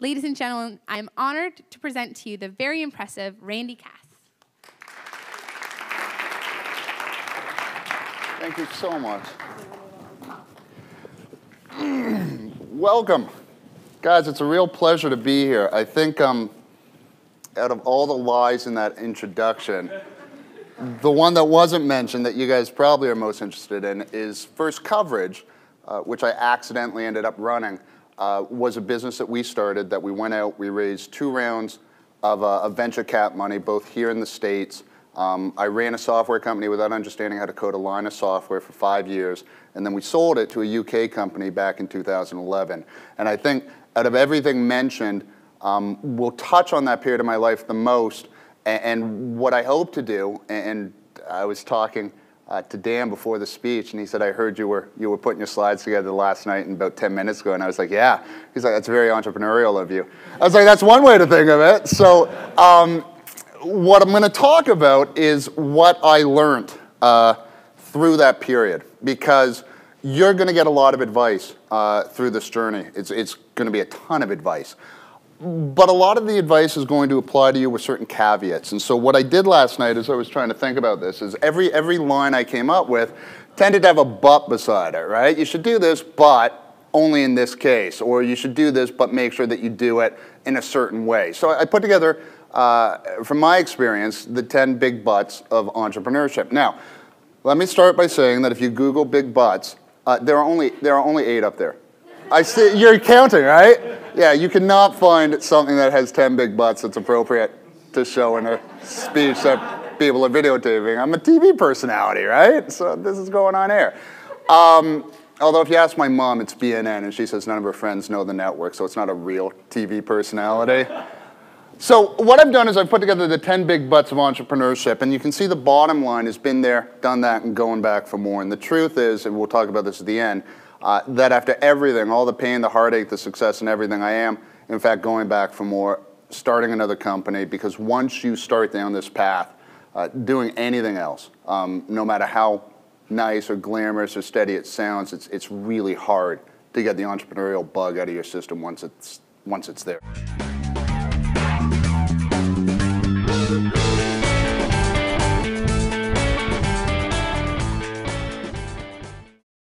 Ladies and gentlemen, I am honored to present to you the very impressive Randy Cass. Thank you so much. Welcome. Guys, it's a real pleasure to be here. I think out of all the lies in that introduction, the one that wasn't mentioned that you guys probably are most interested in is First Coverage, which I accidentally ended up running, was a business that we started that we went out, we raised 2 rounds of venture cap money, both here in the States. I ran a software company without understanding how to code a line of software for 5 years, and then we sold it to a UK company back in 2011. And I think out of everything mentioned, we'll touch on that period of my life the most, and what I hope to do, and I was talking to Dan before the speech, and he said, I heard you were putting your slides together last night and about 10 minutes ago, and I was like, yeah. He's like, that's very entrepreneurial of you. I was like, that's one way to think of it. So what I'm going to talk about is what I learned through that period, because you're going to get a lot of advice through this journey. It's going to be a ton of advice. But a lot of the advice is going to apply to you with certain caveats. And so what I did last night as I was trying to think about this is every line I came up with tended to have a but beside it, right? You should do this, but only in this case. Or you should do this, but make sure that you do it in a certain way. So I put together, from my experience, the 10 big buts of entrepreneurship. Now, let me start by saying that if you Google big buts, there are only 8 up there. I see, you're counting, right? Yeah, you cannot find something that has 10 big butts that's appropriate to show in a speech that people are videotaping. I'm a TV personality, right? So this is going on air. Although if you ask my mom, it's BNN, and she says none of her friends know the network, so it's not a real TV personality. So what I've done is I've put together the 10 big butts of entrepreneurship, and you can see the bottom line has been there, done that, and going back for more. And the truth is, and we'll talk about this at the end, that after everything, all the pain, the heartache, the success, and everything, I am, in fact, going back for more, starting another company, because once you start down this path, doing anything else, no matter how nice or glamorous or steady it sounds, it's really hard to get the entrepreneurial bug out of your system once it's there.